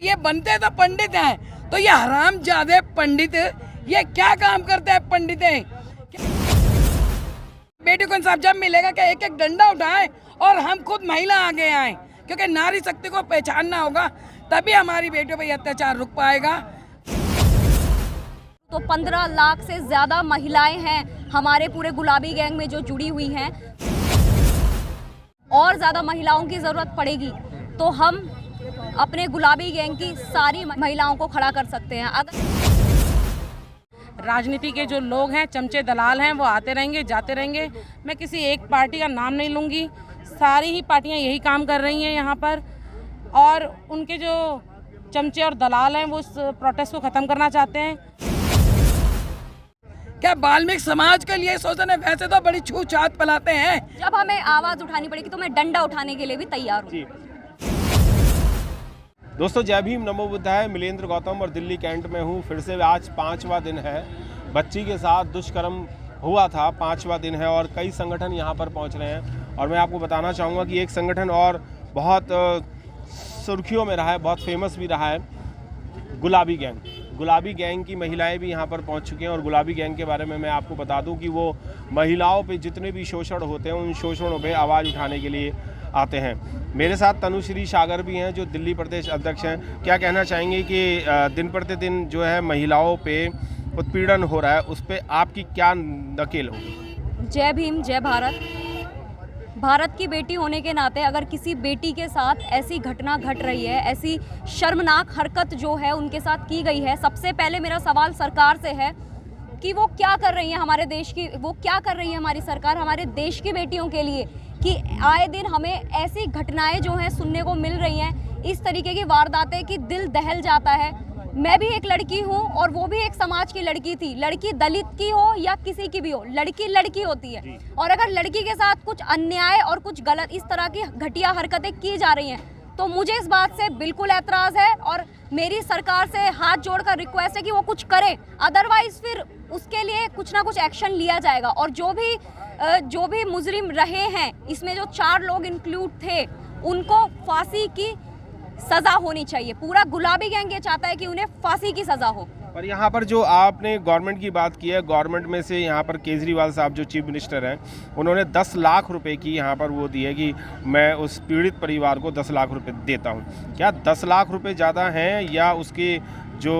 ये बनते तो पंडित हैं, तो ये हरामजादे पंडित ये क्या काम करते हैं पंडित हैं? बेटी को इंसाफ जब मिलेगा कि एक एक डंडा उठाएं और हम खुद महिला आगे आएं, क्योंकि नारी शक्ति को पहचानना होगा, तभी हमारी बेटियों पर अत्याचार रुक पाएगा। तो 15 लाख से ज़्यादा महिलाएं हैं हमारे पूरे गुलाबी गैंग में जो जुड़ी हुई हैं। और ज़्यादा महिलाओं की ज़रूरत पड़ेगी तो हम अपने गुलाबी गैंग की सारी महिलाओं को खड़ा कर सकते हैं। अगर राजनीति के जो लोग हैं, चमचे दलाल हैं, वो आते रहेंगे जाते रहेंगे। मैं किसी एक पार्टी का नाम नहीं लूँगी, सारी ही पार्टियां यही काम कर रही हैं यहाँ पर, और उनके जो चमचे और दलाल हैं वो इस प्रोटेस्ट को ख़त्म करना चाहते हैं। क्या वाल्मीकि समाज के लिए सोचने वैसे तो बड़ी छूछात फैलाते हैं। जब हमें आवाज़ उठानी पड़ेगी तो मैं डंडा उठाने के लिए भी तैयार हूँ। दोस्तों जय भीम, नमो बुद्धाय। मिलेंद्र गौतम और दिल्ली कैंट में हूँ। फिर से आज 5वां दिन है। बच्ची के साथ दुष्कर्म हुआ था, 5वां दिन है और कई संगठन यहाँ पर पहुँच रहे हैं। और मैं आपको बताना चाहूँगा कि एक संगठन और बहुत सुर्खियों में रहा है, बहुत फेमस भी रहा है, गुलाबी गैंग। गुलाबी गैंग की महिलाएं भी यहाँ पर पहुँच चुकी हैं। और गुलाबी गैंग के बारे में मैं आपको बता दूँ कि वो महिलाओं पे जितने भी शोषण होते हैं उन शोषणों पे आवाज़ उठाने के लिए आते हैं। मेरे साथ तनुश्री सागर भी हैं जो दिल्ली प्रदेश अध्यक्ष हैं। क्या कहना चाहेंगे कि दिन प्रतिदिन जो है महिलाओं पे उत्पीड़न हो रहा है, उस पर आपकी क्या नकेल होगी? जय भीम, जय भारत। भारत की बेटी होने के नाते अगर किसी बेटी के साथ ऐसी घटना घट रही है, ऐसी शर्मनाक हरकत जो है उनके साथ की गई है, सबसे पहले मेरा सवाल सरकार से है कि वो क्या कर रही है हमारे देश की, वो क्या कर रही है हमारी सरकार हमारे देश की बेटियों के लिए, कि आए दिन हमें ऐसी घटनाएं जो हैं सुनने को मिल रही हैं, इस तरीके की वारदातें कि दिल दहल जाता है। मैं भी एक लड़की हूं और वो भी एक समाज की लड़की थी। लड़की दलित की हो या किसी की भी हो, लड़की लड़की होती है। और अगर लड़की के साथ कुछ अन्याय और कुछ गलत इस तरह की घटिया हरकतें की जा रही हैं तो मुझे इस बात से बिल्कुल ऐतराज़ है और मेरी सरकार से हाथ जोड़कर रिक्वेस्ट है कि वो कुछ करे, अदरवाइज फिर उसके लिए कुछ ना कुछ एक्शन लिया जाएगा। और जो भी मुजरिम रहे हैं, इसमें जो 4 लोग इंक्लूड थे, उनको फांसी की सज़ा होनी चाहिए। पूरा गुलाबी गैंग ये चाहता है कि उन्हें फांसी की सज़ा हो। और यहाँ पर जो आपने गवर्नमेंट की बात की है, गवर्नमेंट में से यहाँ पर केजरीवाल साहब जो चीफ मिनिस्टर हैं, उन्होंने 10 लाख रुपए की यहाँ पर वो दी है कि मैं उस पीड़ित परिवार को 10 लाख रुपए देता हूँ। क्या 10 लाख रुपए ज़्यादा हैं या उसके जो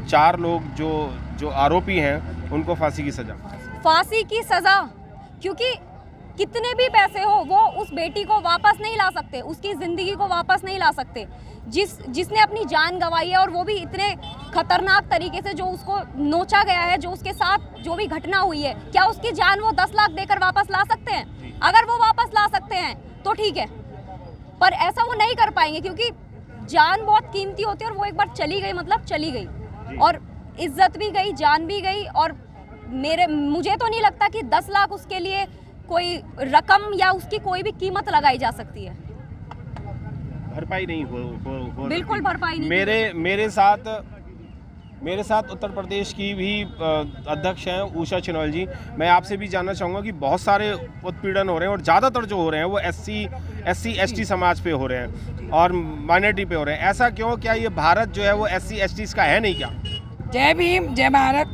4 लोग जो आरोपी हैं उनको फांसी की सज़ा? फांसी की सज़ा, क्योंकि कितने भी पैसे हो वो उस बेटी को वापस नहीं ला सकते, उसकी ज़िंदगी को वापस नहीं ला सकते। जिसने अपनी जान गंवाई है और वो भी इतने खतरनाक तरीके से, जो उसको नोचा गया है, जो उसके साथ जो भी घटना हुई है, क्या उसकी जान वो 10 लाख देकर वापस ला सकते हैं? अगर वो वापस ला सकते हैं तो ठीक है, पर ऐसा वो नहीं कर पाएंगे क्योंकि जान बहुत कीमती होती है और वो एक बार चली गई मतलब चली गई, और इज्जत भी गई, जान भी गई। और मुझे तो नहीं लगता कि 10 लाख उसके लिए कोई रकम या उसकी कोई भी कीमत लगाई जा सकती है। भरपाई नहीं हो बिल्कुल भरपाई नहीं। मेरे साथ उत्तर प्रदेश की भी अध्यक्ष हैं उषा चिनॉल जी। मैं आपसे भी जानना चाहूँगा कि बहुत सारे उत्पीड़न हो रहे हैं और ज़्यादातर जो हो रहे हैं वो एससी एसटी समाज पे हो रहे हैं और माइनॉरिटी पे हो रहे हैं। ऐसा क्यों? क्या ये भारत जो है वो एससी एसटी का है नहीं क्या? जय भीम, जय भारत।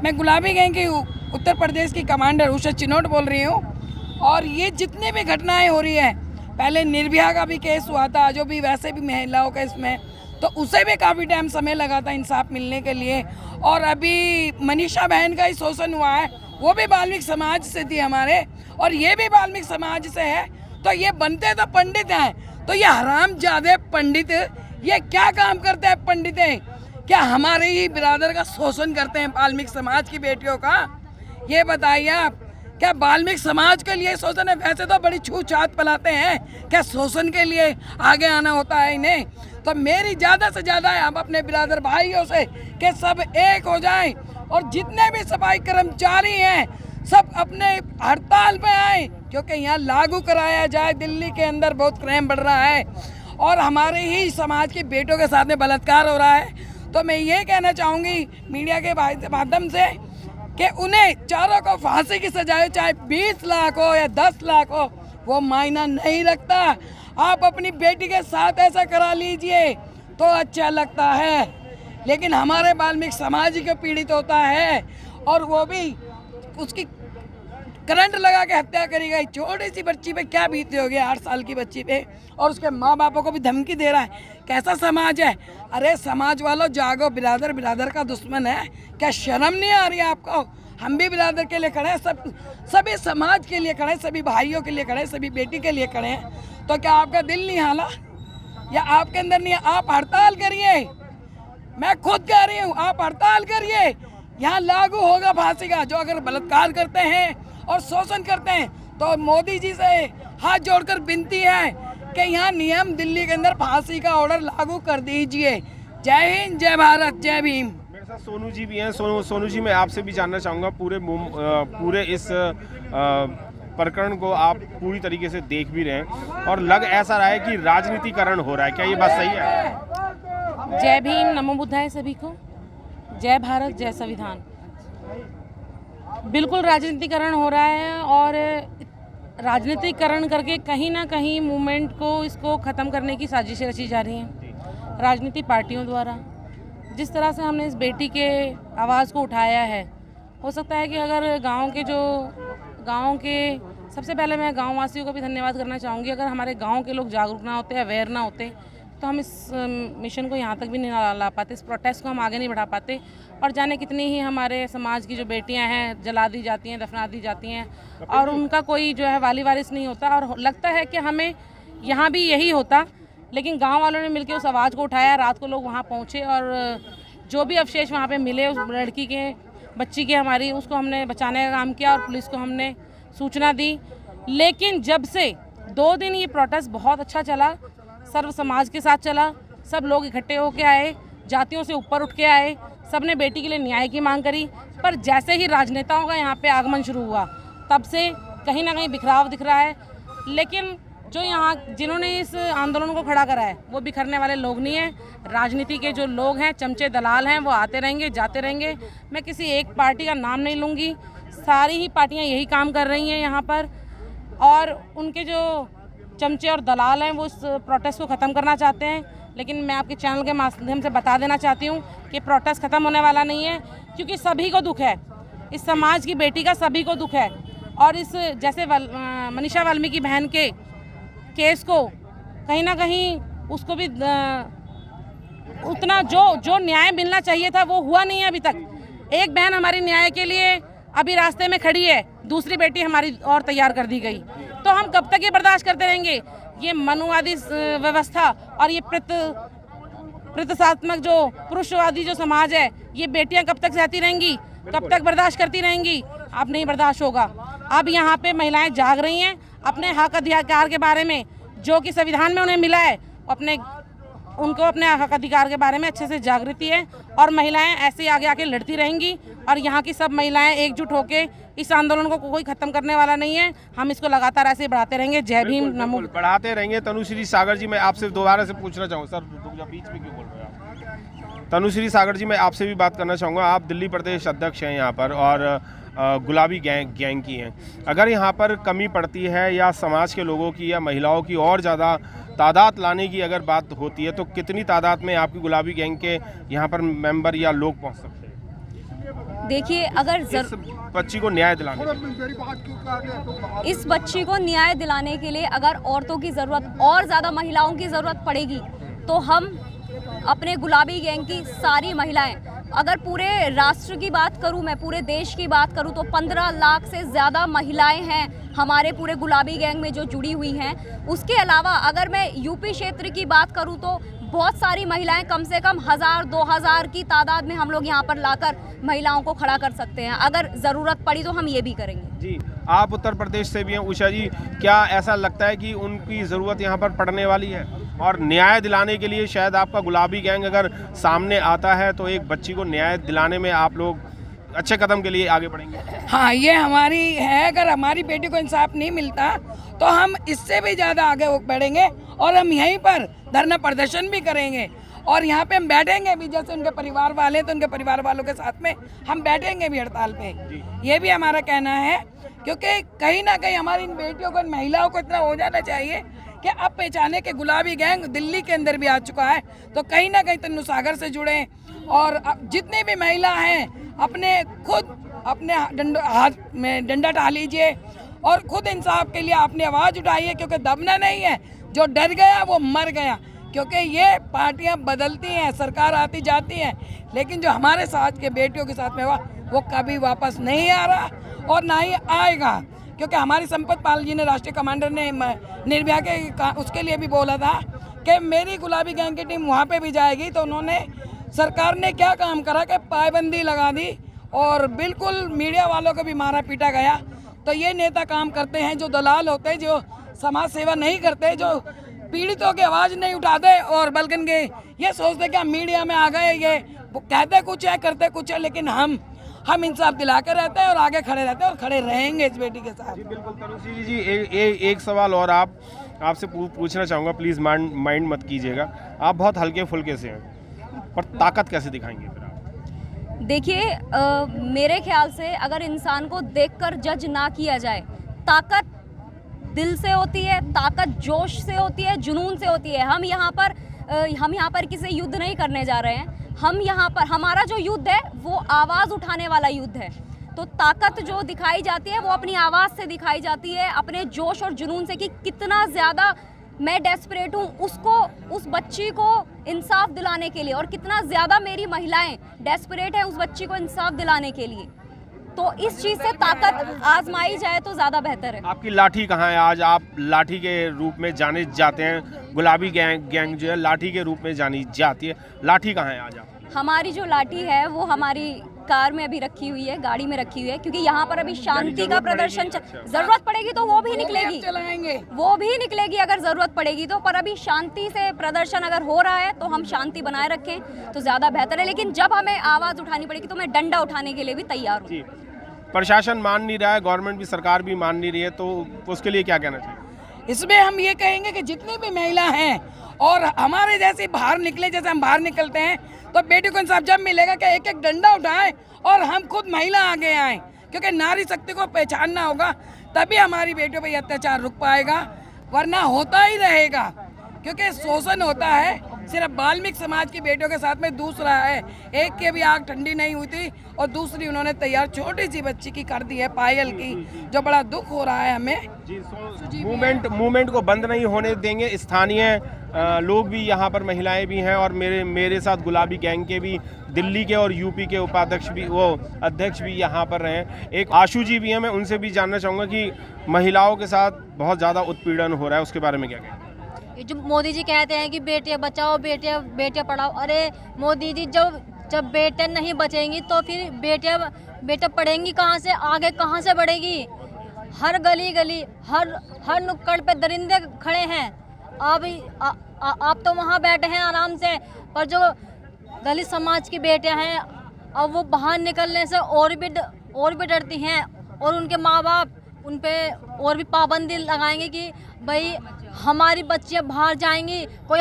मैं गुलाबी गैंग की उत्तर प्रदेश की कमांडर उषा चिनोट बोल रही हूँ। और ये जितने भी घटनाएं हो रही है, पहले निर्भया का भी केस हुआ था, जो भी वैसे भी महिलाओं का इसमें, तो उसे भी काफ़ी टाइम समय लगा था इंसाफ मिलने के लिए। और अभी मनीषा बहन का ही शोषण हुआ है, वो भी वाल्मीकि समाज से थी हमारे, और ये भी वाल्मीकि समाज से है। तो ये बनते तो पंडित हैं, तो ये हरामजादे पंडित ये क्या काम करते हैं पंडित हैं? क्या हमारे ही बिरादर का शोषण करते हैं वाल्मीकि समाज की बेटियों का? ये बताइए आप। क्या वाल्मीकि समाज के लिए शोषण है? वैसे तो बड़ी छूछात फैलाते हैं, क्या शोषण के लिए आगे आना होता है इन्हें? तो मेरी ज़्यादा से ज़्यादा है हम अपने बिरादर भाइयों से कि सब एक हो जाएं और जितने भी सफाई कर्मचारी हैं सब अपने हड़ताल पे आए, क्योंकि यहाँ लागू कराया जाए। दिल्ली के अंदर बहुत क्राइम बढ़ रहा है और हमारे ही समाज की बेटों के साथ में बलात्कार हो रहा है। तो मैं ये कहना चाहूँगी मीडिया के माध्यम से कि उन्हें चारों को फांसी की सजा हो, चाहे 20 लाख हो या 10 लाख हो, वो मायना नहीं रखता। आप अपनी बेटी के साथ ऐसा करा लीजिए तो अच्छा लगता है, लेकिन हमारे वाल्मीकि समाज को पीड़ित होता है और वो भी उसकी करंट लगा के हत्या करी गई। छोटी सी बच्ची पे क्या बीती होगी, 8 साल की बच्ची पे, और उसके माँ बापों को भी धमकी दे रहा है। कैसा समाज है? अरे समाज वालों जागो, बिरादर बिरादर का दुश्मन है। क्या शर्म नहीं आ रही है आपको? हम भी बिरादर के लिए खड़े हैं, सभी समाज के लिए खड़े हैं, सभी भाइयों के लिए खड़े हैं, सभी बेटी के लिए खड़े हैं। तो क्या आपका दिल नहीं हाला या आपके अंदर नहीं है? आप हड़ताल करिए, मैं खुद कह रही हूँ, आप हड़ताल करिए। यहाँ लागू होगा फांसी का। जो अगर बलात्कार करते हैं और शोषण करते हैं तो मोदी जी से हाथ जोड़कर विनती है कि यहाँ नियम दिल्ली के अंदर फांसी का ऑर्डर लागू कर दीजिए। जय हिंद, जय भारत, जय भीम। मेरे साथ सोनू जी भी हैं। सोनू जी, मैं आपसे भी जानना चाहूँगा, पूरे इस प्रकरण को आप पूरी तरीके से देख भी रहे हैं और लग ऐसा रहा है कि राजनीतिकरण हो रहा है, क्या ये बात सही है? जय भीम, नमो बुद्धाय सभी को, जय भारत, जय संविधान। बिल्कुल राजनीतिकरण हो रहा है और राजनीतिकरण करके कहीं ना कहीं मूवमेंट को, इसको ख़त्म करने की साजिशें रची जा रही हैं राजनीतिक पार्टियों द्वारा। जिस तरह से हमने इस बेटी के आवाज़ को उठाया है, हो सकता है कि अगर गांव के सबसे पहले मैं गांव वासियों को भी धन्यवाद करना चाहूँगी। अगर हमारे गांव के लोग जागरूक ना होते, अवेयर ना होते, तो हम इस मिशन को यहाँ तक भी नहीं ला पाते, इस प्रोटेस्ट को हम आगे नहीं बढ़ा पाते। और जाने कितनी ही हमारे समाज की जो बेटियाँ हैं जला दी जाती हैं, दफना दी जाती हैं और उनका कोई जो है वाली वारिस नहीं होता। और लगता है कि हमें यहाँ भी यही होता, लेकिन गांव वालों ने मिलकर उस आवाज़ को उठाया। रात को लोग वहाँ पहुँचे और जो भी अवशेष वहाँ पे मिले उस लड़की के, बच्ची के, हमारी, उसको हमने बचाने का काम किया और पुलिस को हमने सूचना दी। लेकिन जब से 2 दिन ये प्रोटेस्ट बहुत अच्छा चला, सर्व समाज के साथ चला, सब लोग इकट्ठे होके आए, जातियों से ऊपर उठ के आए, सब ने बेटी के लिए न्याय की मांग करी। पर जैसे ही राजनेताओं का यहाँ पे आगमन शुरू हुआ, तब से कहीं ना कहीं बिखराव दिख रहा है। लेकिन जो यहाँ जिन्होंने इस आंदोलन को खड़ा करा है वो बिखरने वाले लोग नहीं हैं। राजनीति के जो लोग हैं, चमचे दलाल हैं, वो आते रहेंगे, जाते रहेंगे। मैं किसी एक पार्टी का नाम नहीं लूँगी, सारी ही पार्टियाँ यही काम कर रही हैं यहाँ पर, और उनके जो चमचे और दलाल हैं वो इस प्रोटेस्ट को ख़त्म करना चाहते हैं। लेकिन मैं आपके चैनल के माध्यम से बता देना चाहती हूँ कि प्रोटेस्ट ख़त्म होने वाला नहीं है, क्योंकि सभी को दुख है, इस समाज की बेटी का सभी को दुख है। और इस जैसे मनीषा वाल्मीकि बहन के केस को कहीं ना कहीं उसको भी उतना जो न्याय मिलना चाहिए था वो हुआ नहीं है अभी तक। एक बहन हमारी न्याय के लिए अभी रास्ते में खड़ी है, दूसरी बेटी हमारी और तैयार कर दी गई। तो हम कब तक ये बर्दाश्त करते रहेंगे? ये मनुवादी व्यवस्था और ये प्रतिसात्मक जो पुरुषवादी जो समाज है, ये बेटियां कब तक सहती रहेंगी, कब तक बर्दाश्त करती रहेंगी? अब नहीं बर्दाश्त होगा। अब यहाँ पे महिलाएं जाग रही हैं अपने हक अधिकार के बारे में, जो कि संविधान में उन्हें मिला है। उनको अपने हक अधिकार के बारे में अच्छे से जागृति है और महिलाएं ऐसे आगे आके लड़ती रहेंगी। और यहाँ की सब महिलाएं एकजुट होके इस आंदोलन को कोई खत्म करने वाला नहीं है। हम इसको लगातार ऐसे बढ़ाते रहेंगे। जय भीम, नमो, बढ़ाते रहेंगे। तनुश्री सागर जी, मैं आपसे दोबारा से पूछना चाहूँगा, सर बीच में क्यों बोल रहे हैं आप? तनुश्री सागर जी, मैं आपसे भी बात करना चाहूँगा। आप दिल्ली प्रदेश अध्यक्ष हैं यहाँ पर और गुलाबी गैंग की हैं। अगर यहाँ पर कमी पड़ती है या समाज के लोगों की या महिलाओं की और ज़्यादा तादाद लाने की अगर बात होती है, तो कितनी तादाद में आपकी गुलाबी गैंग के यहाँ पर मेंबर या लोग पहुँच सकते हैं? देखिए, अगर इस बच्ची को न्याय दिलाने इस बच्ची को न्याय दिलाने के लिए अगर औरतों की ज़रूरत और ज़्यादा महिलाओं की ज़रूरत पड़ेगी, तो हम अपने गुलाबी गैंग की सारी महिलाएं, अगर पूरे राष्ट्र की बात करूं, मैं पूरे देश की बात करूं, तो 15 लाख से ज़्यादा महिलाएं हैं हमारे पूरे गुलाबी गैंग में जो जुड़ी हुई हैं। उसके अलावा अगर मैं यूपी क्षेत्र की बात करूं तो बहुत सारी महिलाएं, कम से कम 1000-2000 की तादाद में हम लोग यहाँ पर लाकर महिलाओं को खड़ा कर सकते हैं। अगर ज़रूरत पड़ी तो हम ये भी करेंगे। जी, आप उत्तर प्रदेश से भी हैं उषा जी, क्या ऐसा लगता है कि उनकी ज़रूरत यहाँ पर पड़ने वाली है और न्याय दिलाने के लिए शायद आपका गुलाबी गैंग अगर सामने आता है तो एक बच्ची को न्याय दिलाने में आप लोग अच्छे कदम के लिए आगे बढ़ेंगे? हाँ, ये हमारी है। अगर हमारी बेटी को इंसाफ नहीं मिलता तो हम इससे भी ज़्यादा आगे बढ़ेंगे और हम यहीं पर धरना प्रदर्शन भी करेंगे और यहाँ पे हम बैठेंगे भी। जैसे उनके परिवार वाले तो उनके परिवार वालों के साथ में हम बैठेंगे भी हड़ताल पे। ये भी हमारा कहना है, क्योंकि कहीं ना कहीं हमारी इन बेटियों को, इन महिलाओं को इतना हो जाना चाहिए कि अब पहचाने के गुलाबी गैंग दिल्ली के अंदर भी आ चुका है। तो कहीं ना कहीं तन्नू सागर से जुड़े और जितने भी महिला हैं अपने हाथ में डंडा उठा लीजिए और खुद इंसाफ के लिए अपनी आवाज़ उठाइए, क्योंकि दबना नहीं है। जो डर गया वो मर गया, क्योंकि ये पार्टियां बदलती हैं, सरकार आती जाती है, लेकिन जो हमारे साथ के बेटियों के साथ में हुआ वो कभी वापस नहीं आ रहा और ना ही आएगा। क्योंकि हमारी संपत पाल जी ने, राष्ट्रीय कमांडर ने, निर्भया के उसके लिए भी बोला था कि मेरी गुलाबी गैंग की टीम वहाँ पे भी जाएगी। तो उन्होंने, सरकार ने क्या काम करा कि पाबंदी लगा दी और बिल्कुल मीडिया वालों को भी मारा पीटा गया। तो ये नेता काम करते हैं जो दलाल होते हैं, जो समाज सेवा नहीं करते, जो पीड़ितों की आवाज़ नहीं उठाते और बल्कि के ये सोचते कि हम मीडिया में आ गए, ये कहते कुछ है करते कुछ है, लेकिन हम इंसाफ दिला के रहते हैं और आगे खड़े रहते हैं और खड़े रहेंगे इस बेटी के साथ। जी बिल्कुल। तनुश्री जी, एक सवाल और आपसे पूछना चाहूँगा, प्लीज़ माइंड मत कीजिएगा। आप बहुत हल्के फुल्के से हैं, पर ताकत कैसे दिखाएंगे फिर आप? देखिए, मेरे ख्याल से अगर इंसान को देखकर जज ना किया जाए, ताकत दिल से होती है, ताकत जोश से होती है, जुनून से होती है। हम यहाँ पर किसी युद्ध नहीं करने जा रहे हैं। हम यहाँ पर, हमारा जो युद्ध है वो आवाज़ उठाने वाला युद्ध है। तो ताकत जो दिखाई जाती है वो अपनी आवाज़ से दिखाई जाती है, अपने जोश और जुनून से, कि कितना ज़्यादा मैं डेस्परेट हूँ उस बच्ची को इंसाफ दिलाने के लिए, और कितना ज़्यादा मेरी महिलाएं डेस्परेट हैं उस बच्ची को इंसाफ दिलाने के लिए। तो इस चीज़ से ताकत आजमाई जाए तो ज़्यादा बेहतर है। आपकी लाठी कहाँ है? आज आप लाठी के रूप में जाने जाते हैं, गुलाबी गैंग जो है लाठी के रूप में जानी जाती है, लाठी कहाँ है आज आप? हमारी जो लाठी है वो हमारी कार में अभी रखी हुई है, गाड़ी में रखी हुई है, क्योंकि यहाँ पर अभी शांति का प्रदर्शन जरूरत पड़ेगी तो वो भी निकलेगी, वो भी निकलेगी अगर जरूरत पड़ेगी तो। पर अभी शांति से प्रदर्शन अगर हो रहा है तो हम शांति बनाए रखें तो ज्यादा बेहतर है। लेकिन जब हमें आवाज उठानी पड़ेगी तो मैं डंडा उठाने के लिए भी तैयार हूँ। प्रशासन मान नहीं रहा है, गवर्नमेंट भी, सरकार भी मान नहीं रही है, तो उसके लिए क्या कहना चाहिए? इसमें हम ये कहेंगे कि जितनी भी महिला हैं और हमारे जैसे बाहर निकले, जैसे हम बाहर निकलते हैं, तो बेटी को इंसाफ जब मिलेगा कि एक एक डंडा उठाएं और हम खुद महिला आगे आएं, क्योंकि नारी शक्ति को पहचानना होगा, तभी हमारी बेटियों पर यह अत्याचार रुक पाएगा, वरना होता ही रहेगा। क्योंकि शोषण होता है सिर्फ वाल्मीकि समाज की बेटियों के साथ में, दूसरा है एक की भी आग ठंडी नहीं हुई थी और दूसरी उन्होंने तैयार छोटी सी बच्ची की कर दी है, पायल की, जो बड़ा दुख हो रहा है हमें। मूवमेंट को बंद नहीं होने देंगे। स्थानीय लोग भी यहाँ पर, महिलाएं भी हैं और मेरे साथ गुलाबी गैंग के भी दिल्ली के और यूपी के उपाध्यक्ष भी, वो अध्यक्ष भी यहाँ पर रहे। एक आशु जी भी हैं, मैं उनसे भी जानना चाहूँगा कि महिलाओं के साथ बहुत ज़्यादा उत्पीड़न हो रहा है, उसके बारे में क्या कहेंगे? जो मोदी जी कहते हैं कि बेटियां बचाओ, बेटियां पढ़ाओ, अरे मोदी जी जब बेटियां नहीं बचेंगी तो फिर बेटियां पढ़ेंगी कहाँ से, आगे कहाँ से बढ़ेगी? हर गली गली, हर नुक्कड़ पे दरिंदे खड़े हैं। आप तो वहाँ बैठे हैं आराम से, पर जो दलित समाज की बेटियां हैं अब वो बाहर निकलने से और भी डरती हैं, और उनके माँ बाप उन पे और भी पाबंदी लगाएंगे कि भाई हमारी बच्चियां बाहर जाएंगी, कोई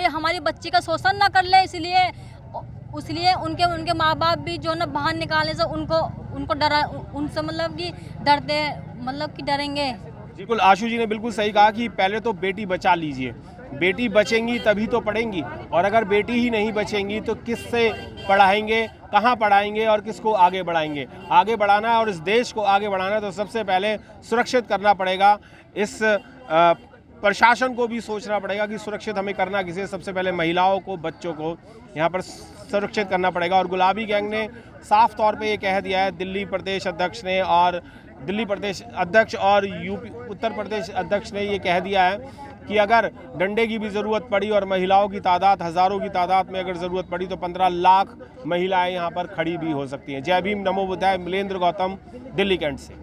हमारी बच्ची का शोषण ना कर ले, इसलिए उनके माँ बाप भी जो ना बाहर निकालने से उनको डरा, उनसे मतलब कि डरते, मतलब कि डरेंगे। बिल्कुल, आशु जी ने बिल्कुल सही कहा कि पहले तो बेटी बचा लीजिए, बेटी बचेंगी तभी तो पढ़ेंगी, और अगर बेटी ही नहीं बचेंगी तो किससे पढ़ाएंगे, कहाँ पढ़ाएंगे और किसको आगे बढ़ाएंगे? आगे बढ़ाना है और इस देश को आगे बढ़ाना है तो सबसे पहले सुरक्षित करना पड़ेगा। इस प्रशासन को भी सोचना पड़ेगा कि सुरक्षित हमें करना किसे, सबसे पहले महिलाओं को, बच्चों को यहाँ पर सुरक्षित करना पड़ेगा। और गुलाबी गैंग ने साफ तौर पे ये कह दिया है, दिल्ली प्रदेश अध्यक्ष ने, और दिल्ली प्रदेश अध्यक्ष और यूपी उत्तर प्रदेश अध्यक्ष ने ये कह दिया है कि अगर डंडे की भी ज़रूरत पड़ी और महिलाओं की तादाद, हज़ारों की तादाद में अगर ज़रूरत पड़ी तो 15 लाख महिलाएं यहाँ पर खड़ी भी हो सकती हैं। जय भीम, नमो बुद्धाय। मिलेंद्र गौतम, दिल्ली कैंट से।